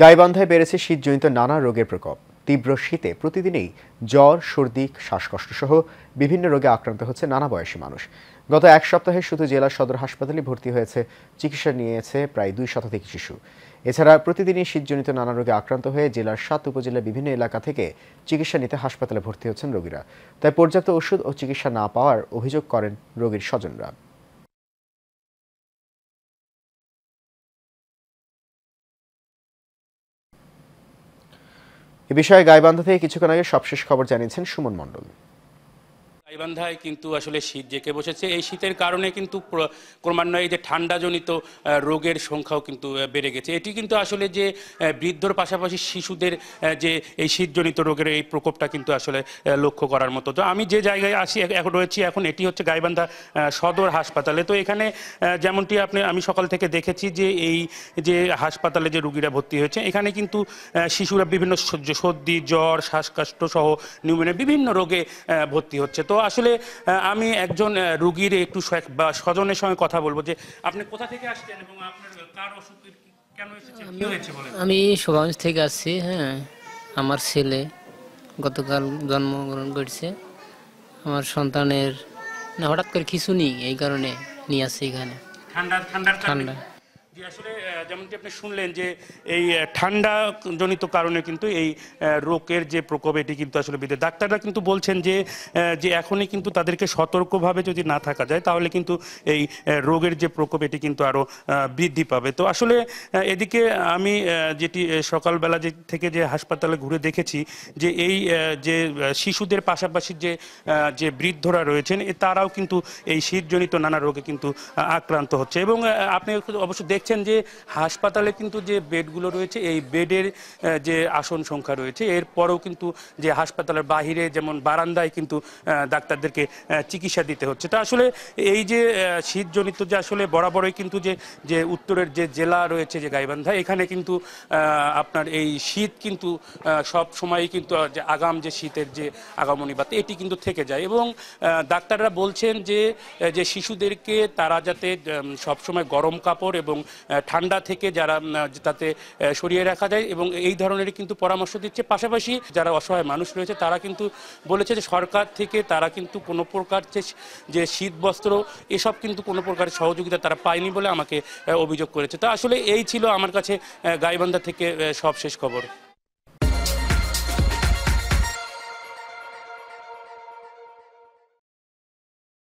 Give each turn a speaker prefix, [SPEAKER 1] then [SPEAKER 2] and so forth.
[SPEAKER 1] গাইবান্ধায় বেড়েছে শীতজনিত নানা রোগের প্রকোপ। তীব্র শীতে প্রতিদিনই জ্বর, সর্দি, শ্বাসকষ্ট সহ বিভিন্ন রোগে আক্রান্ত হচ্ছে নানা বয়সী মানুষ। গত এক সপ্তাহে শুধু জেলা সদর হাসপাতালে ভর্তি হয়েছে, চিকিৎসা নিয়েছে প্রায় 2 শতাধিক শিশু। এছাড়া প্রতিদিনই শীতজনিত নানা রোগে আক্রান্ত হয়ে জেলার 7 উপজেলার বিভিন্ন এলাকা থেকে চিকিৎসা নিতে হাসপাতালে ভর্তি হচ্ছেন রোগীরা। তাই পর্যাপ্ত ওষুধ ও চিকিৎসা না পাওয়ার অভিযোগ করেন রোগীর স্বজনরা। এ বিষয়ে গাইবান্ধা থেকে কিছুক্ষণ আগে সবশেষ খবর জানিয়েছেন সুমন মণ্ডল।
[SPEAKER 2] গাইবান্ধায় কিন্তু আসলে শীত জেঁকে বসেছে। এই শীতের কারণে কিন্তু ক্রমান্বয়ে যে ঠান্ডাজনিত রোগের সংখ্যাও কিন্তু বেড়ে গেছে। এটি কিন্তু আসলে যে বৃদ্ধর পাশাপাশি শিশুদের যে এই শীতজনিত রোগের এই প্রকোপটা কিন্তু আসলে লক্ষ্য করার মতো। তো আমি যে জায়গায় রয়েছি এখন, এটি হচ্ছে গাইবান্ধা সদর হাসপাতালে। তো এখানে যেমনটি আমি সকাল থেকে দেখেছি যে এই যে হাসপাতালে যে রোগীরা ভর্তি হয়েছে, এখানে কিন্তু শিশুরা বিভিন্ন সর্দি, জ্বর, শ্বাসকষ্ট সহ নিউমোনিয়া বিভিন্ন রোগে ভর্তি হচ্ছে। তো আসলে আমি একজন রোগীর একটু স্বজনের সঙ্গে কথা বলবো যে আপনি কোথা থেকে আসছেন এবং আপনার কার অসুখ কেন এসেছেন, কি হয়েছে বলেন।
[SPEAKER 3] আমি শোভাগঞ্জ থেকে আসছি। হ্যাঁ, আমার ছেলে গতকাল জন্মগ্রহণ করেছে। আমার সন্তানের হঠাৎ করে কিছু নেই, এই কারণে নিয়ে আসছি এখানে।
[SPEAKER 2] ঠান্ডা জি, আসলে যেমনটি আপনি শুনলেন যে এই ঠান্ডা জনিত কারণে কিন্তু এই রোগের যে প্রকোপ এটি কিন্তু আসলে বৃদ্ধি। ডাক্তাররা কিন্তু বলছেন যে এখনই কিন্তু তাদেরকে সতর্কভাবে যদি না থাকা যায় তাহলে কিন্তু এই রোগের যে প্রকোপ এটি কিন্তু আরও বৃদ্ধি পাবে। তো আসলে এদিকে আমি যেটি সকালবেলা থেকে যে হাসপাতালে ঘুরে দেখেছি যে এই যে শিশুদের পাশাপাশি যে বৃদ্ধরা রয়েছেন তারাও কিন্তু এই শীতজনিত নানা রোগে কিন্তু আক্রান্ত হচ্ছে। এবং আপনি অবশ্য দেখছেন যে হাসপাতালে কিন্তু যে বেডগুলো রয়েছে, এই বেডের যে আসন সংখ্যা রয়েছে, এরপরেও কিন্তু যে হাসপাতালের বাহিরে যেমন বারান্দায় কিন্তু ডাক্তারদেরকে চিকিৎসা দিতে হচ্ছে। তা আসলে এই যে শীতজনিত যে আসলে বরাবরই কিন্তু যে উত্তরের যে জেলা রয়েছে যে গাইবান্ধা, এখানে কিন্তু আপনার এই শীত কিন্তু সব সময়ই কিন্তু যে আগাম যে শীতের যে আগমনী বাত এটি কিন্তু থেকে যায়। এবং ডাক্তাররা বলছেন যে শিশুদেরকে তারা যাতে সবসময় গরম কাপড় এবং ঠান্ডা থেকে তাতে সরিয়ে রাখা যায় এবং এই ধরনের কিন্তু পরামর্শ দিচ্ছে। পাশাপাশি যারা অসহায় মানুষ রয়েছে তারা কিন্তু বলেছে যে সরকার থেকে তারা কিন্তু কোনো প্রকার যে শীত বস্ত্র এসব কিন্তু কোনো প্রকার সহযোগিতা তারা পায়নি বলে আমাকে অভিযোগ করেছে। তা আসলে এই ছিল আমার কাছে গাইবান্ধা থেকে সবশেষ খবর।